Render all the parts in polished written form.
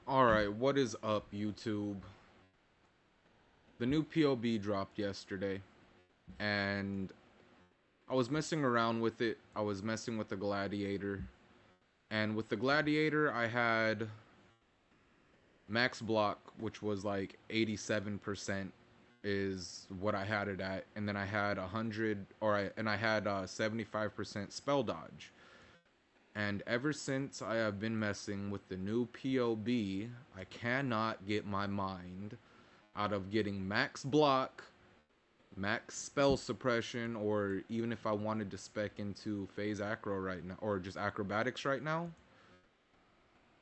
Alright, what is up, YouTube? The new POB dropped yesterday, and I was messing around with it. I was messing with the Gladiator, and with the Gladiator, I had max block, which was like 87% is what I had it at, and then I had 100, and I had 75% spell dodge. And ever since I have been messing with the new POB, I cannot get my mind out of getting max block, max spell suppression, or even if I wanted to spec into phase acro right now, or just acrobatics right now,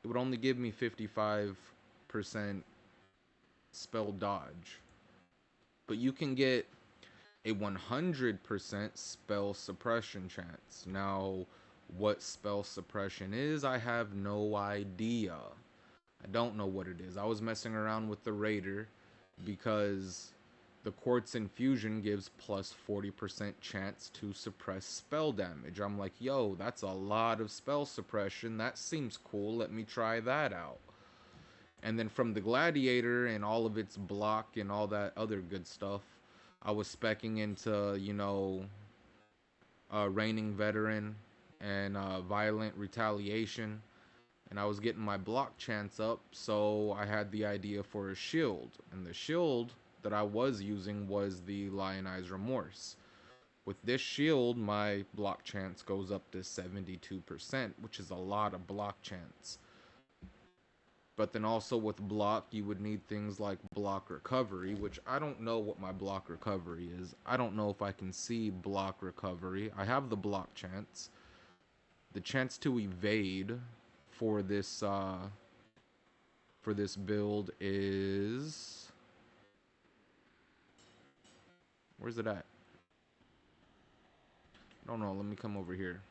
it would only give me 55% spell dodge. But you can get a 100% spell suppression chance. Now, what spell suppression is, I have no idea. I don't know what it is. I was messing around with the Raider because the Quartz Infusion gives plus 40% chance to suppress spell damage. I'm like, yo, that's a lot of spell suppression. That seems cool. Let me try that out. And then from the Gladiator and all of its block and all that other good stuff, I was specking into, Reigning Veteran and Violent Retaliation. And I was getting my block chance up, so I had the idea for a shield. And the shield that I was using was the Lionized Remorse. With this shield, my block chance goes up to 72%, which is a lot of block chance. But then also with block, you would need things like block recovery, which I don't know what my block recovery is. I don't know if I can see block recovery. I have the block chance. The chance to evade for this build is, where's it at? I don't know. Let me come over here.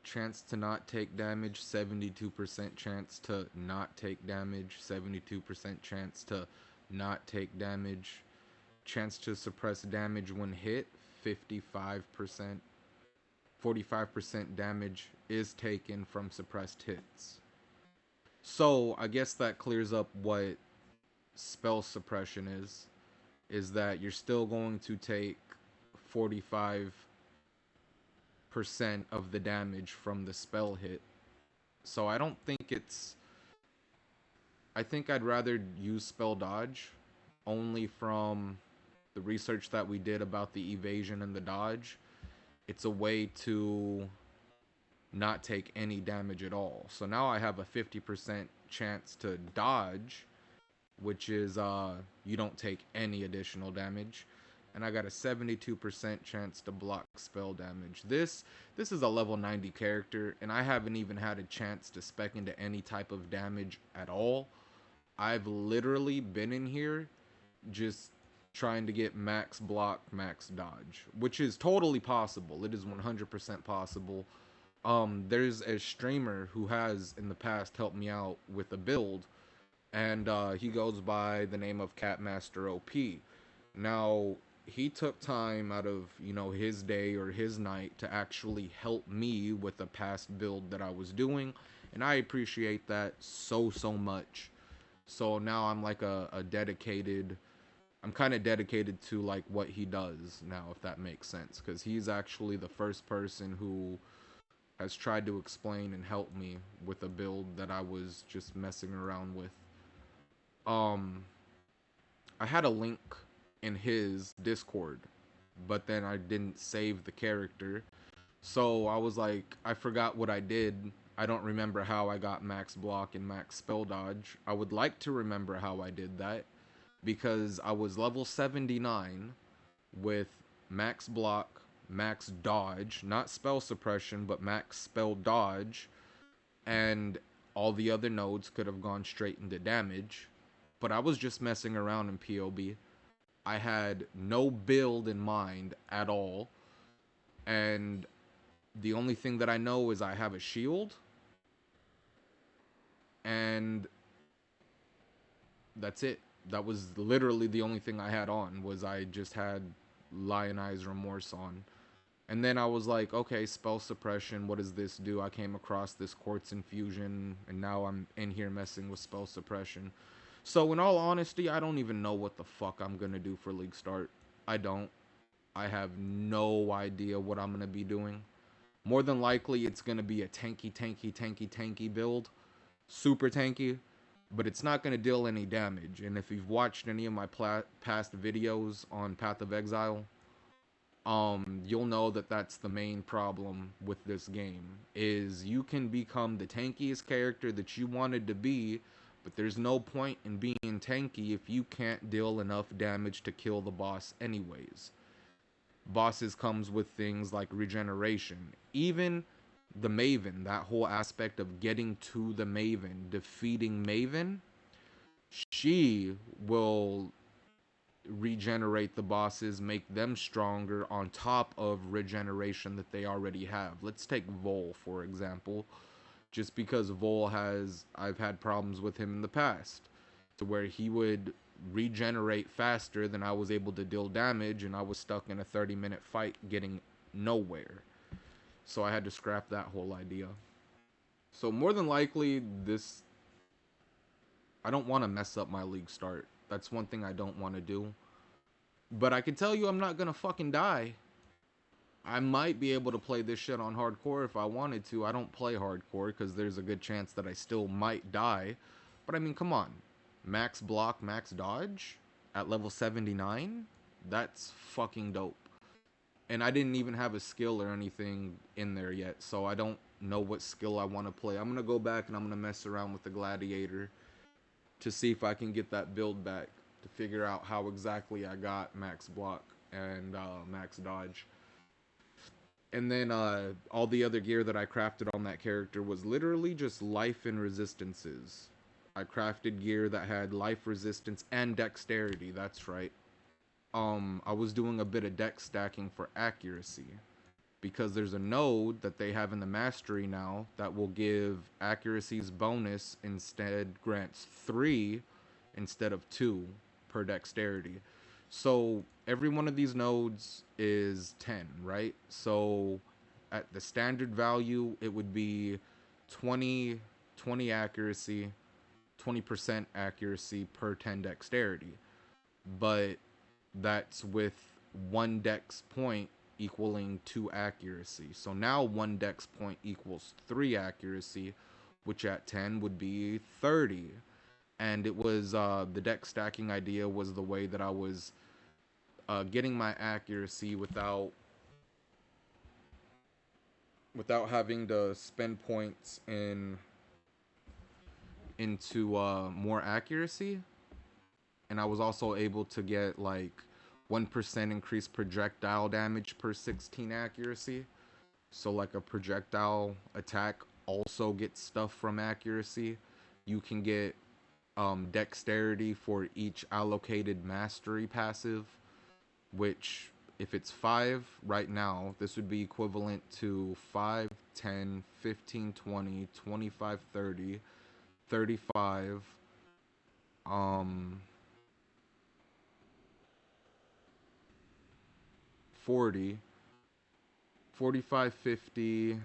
Chance to not take damage, 72% chance to not take damage, 72% chance to not take damage. Chance to suppress damage when hit, 55%. 45% damage is taken from suppressed hits. So I guess that clears up what spell suppression is that you're still going to take 45% of the damage from the spell hit. So I don't think it's, I think I'd rather use spell dodge, only from the research that we did about the evasion and the dodge. It's a way to not take any damage at all. So now I have a 50% chance to dodge, which is you don't take any additional damage. And I got a 72% chance to block spell damage. This is a level 90 character, and I haven't even had a chance to spec into any type of damage at all. I've literally been in here just trying to get max block, max dodge, which is totally possible. It is 100% possible. There's a streamer who has in the past helped me out with a build, and he goes by the name of Catmaster OP. Now, he took time out of, his day or his night to actually help me with a past build that I was doing, and I appreciate that so much. So now I'm like a dedicated, I'm kind of dedicated to like what he does now, if that makes sense, because he's actually the first person who has tried to explain and help me with a build that I was just messing around with. Um, I had a link in his Discord, but then I didn't save the character. So I was like, I forgot what I did. I don't remember how I got max block and max spell dodge. I would like to remember how I did that, because I was level 79 with max block, max dodge, not spell suppression, but max spell dodge, and all the other nodes could have gone straight into damage. But I was just messing around in POB. I had no build in mind at all, and the only thing that I know is I have a shield, and that's it. That was literally the only thing I had on, was I just had Lionized Remorse on. And then I was like, okay, spell suppression, what does this do? I came across this quartz infusion, and now I'm in here messing with spell suppression. So, in all honesty, I don't even know what the fuck I'm gonna do for League Start. I don't. I have no idea what I'm gonna be doing. More than likely, it's gonna be a tanky build. Super tanky. But it's not gonna deal any damage. And if you've watched any of my past videos on Path of Exile, you'll know that that's the main problem with this game, is you can become the tankiest character that you wanted to be, but there's no point in being tanky if you can't deal enough damage to kill the boss anyways. Bosses comes with things like regeneration. Even the Maven, that whole aspect of getting to the Maven, defeating Maven, she will regenerate the bosses, make them stronger on top of regeneration that they already have. Let's take Vol, for example. Just because Vol I've had problems with him in the past, to where he would regenerate faster than I was able to deal damage, and I was stuck in a 30-minute fight getting nowhere. So I had to scrap that whole idea. So more than likely, I don't want to mess up my League Start. That's one thing I don't want to do. But I can tell you I'm not gonna fucking die. I might be able to play this shit on hardcore if I wanted to. I don't play hardcore because there's a good chance that I still might die. But I mean, come on. Max block, max dodge at level 79? That's fucking dope. And I didn't even have a skill or anything in there yet, so I don't know what skill I want to play. I'm gonna go back and I'm gonna mess around with the Gladiator to see if I can get that build back, to figure out how exactly I got max block and max dodge. And then all the other gear that I crafted on that character was literally just life and resistances. I crafted gear that had life resistance and dexterity, that's right. I was doing a bit of dex stacking for accuracy, because there's a node that they have in the mastery now that will give accuracy's bonus, instead grants 3 instead of 2 per dexterity. So every one of these nodes is 10, right? So at the standard value, it would be 20 accuracy, 20% accuracy per 10 dexterity. But that's with 1 dex point equaling 2 accuracy. So now 1 dex point equals 3 accuracy, which at 10 would be 30. And it was the dex stacking idea was the way that I was getting my accuracy without having to spend points into more accuracy. And I was also able to get like 1% increased projectile damage per 16 accuracy. So like a projectile attack also gets stuff from accuracy. You can get dexterity for each allocated mastery passive, which if it's 5 right now, this would be equivalent to 5, 10, 15, 20, 25, 30, 35, 40, 45, 50.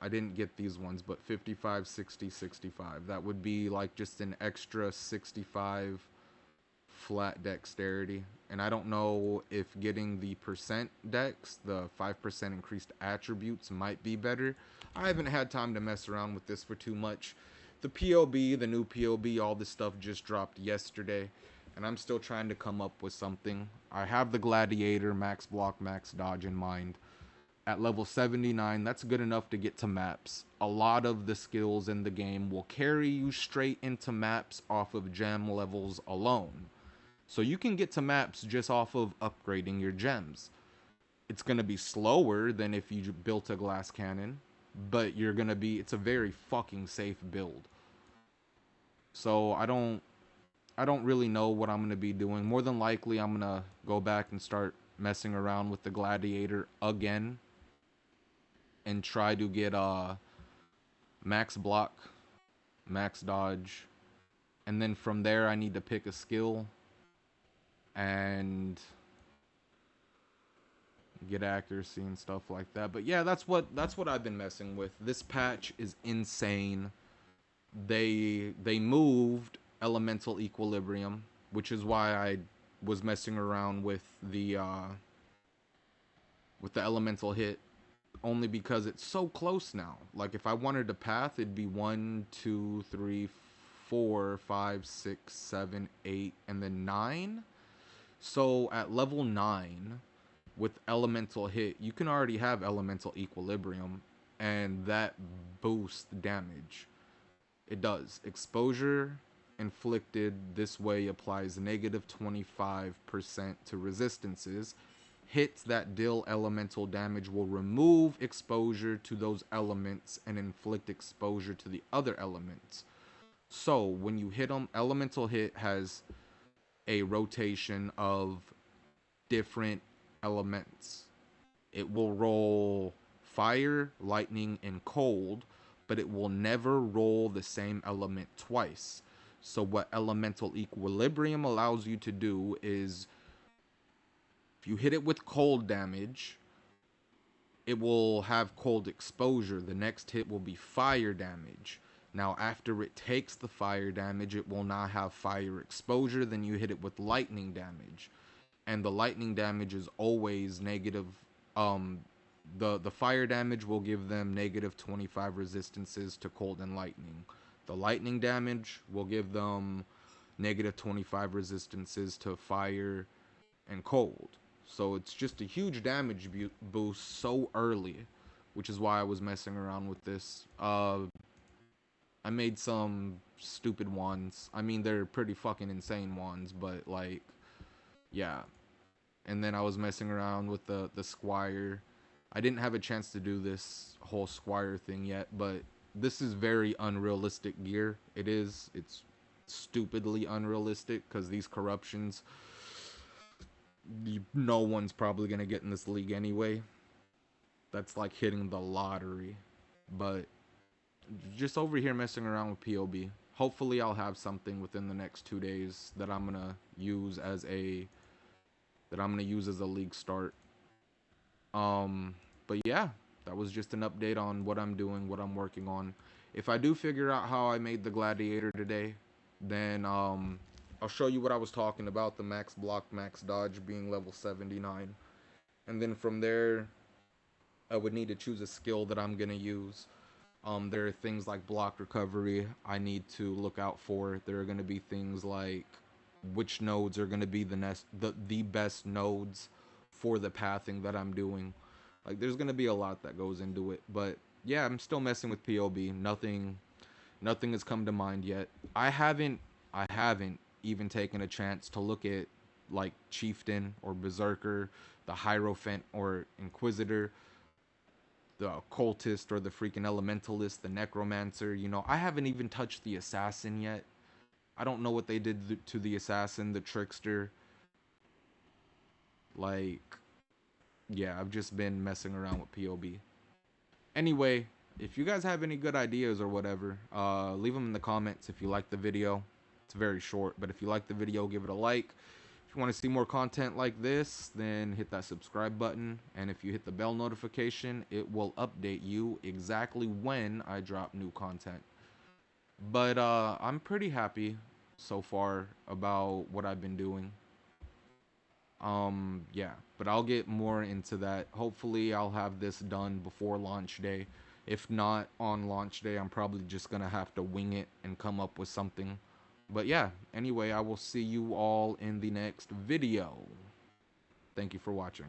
I didn't get these ones, but 55, 60, 65. That would be like just an extra 65 flat dexterity. And I don't know if getting the percent dex, the 5% increased attributes, might be better. I haven't had time to mess around with this for too much. The POB, the new POB, all this stuff just dropped yesterday, and I'm still trying to come up with something. I have the Gladiator, max block, max dodge in mind. At level 79, that's good enough to get to maps. A lot of the skills in the game will carry you straight into maps off of gem levels alone. So you can get to maps just off of upgrading your gems. It's going to be slower than if you built a glass cannon, but it's a very fucking safe build. So I don't really know what I'm going to be doing. More than likely, I'm going to go back and start messing around with the Gladiator again and try to get max block, max dodge, and then from there I need to pick a skill and get accuracy and stuff like that. But yeah, that's what I've been messing with. This patch is insane. They moved elemental equilibrium, which is why I was messing around with the elemental hit, only because it's so close now. Like if I wanted to path, it'd be 1, 2, 3, 4, 5, 6, 7, 8, and then 9. So at level 9, with elemental hit, you can already have elemental equilibrium, and that boosts damage. It does. Exposure inflicted this way applies negative 25% to resistances. Hits that deal elemental damage will remove exposure to those elements and inflict exposure to the other elements. So when you hit them, elemental hit has a rotation of different elements. It will roll fire, lightning, and cold, but it will never roll the same element twice. So what elemental equilibrium allows you to do is, if you hit it with cold damage, it will have cold exposure. The next hit will be fire damage. Now after it takes the fire damage, it will not have fire exposure. Then you hit it with lightning damage, and the lightning damage is always negative. The fire damage will give them negative 25 resistances to cold and lightning. The lightning damage will give them negative 25 resistances to fire and cold. So it's just a huge damage boost so early, which is why I was messing around with this. I made some stupid ones. I mean, they're pretty fucking insane ones, but like, yeah. And then I was messing around with the Squire. I didn't have a chance to do this whole Squire thing yet, but this is very unrealistic gear. It is. It's stupidly unrealistic because these corruptions, no one's probably going to get in this league anyway. That's like hitting the lottery. But just over here messing around with POB. Hopefully I'll have something within the next 2 days that I'm going to use as a league start. But yeah, that was just an update on what I'm doing, what I'm working on. If I do figure out how I made the gladiator today, then I'll show you what I was talking about, the max block, max dodge being level 79. And then from there, I would need to choose a skill that I'm going to use. There are things like block recovery I need to look out for. There are going to be things like which nodes are going to be the best nodes for the pathing that I'm doing. Like there's going to be a lot that goes into it, but yeah, I'm still messing with POB. Nothing has come to mind yet. I haven't even taken a chance to look at like Chieftain or Berserker, the Hierophant or Inquisitor, the Occultist or the freaking Elementalist, the Necromancer. You know, I haven't even touched the Assassin yet. I don't know what they did to the Assassin, the Trickster. Like, yeah, I've just been messing around with POB. Anyway, if you guys have any good ideas or whatever, leave them in the comments if you like the video. It's very short, but if you like the video, give it a like. If you want to see more content like this, then hit that subscribe button. And if you hit the bell notification, it will update you exactly when I drop new content. But I'm pretty happy so far about what I've been doing. Yeah, but I'll get more into that. Hopefully I'll have this done before launch day. If not on launch day, I'm probably just gonna have to wing it and come up with something. But yeah, anyway, I will see you all in the next video. Thank you for watching.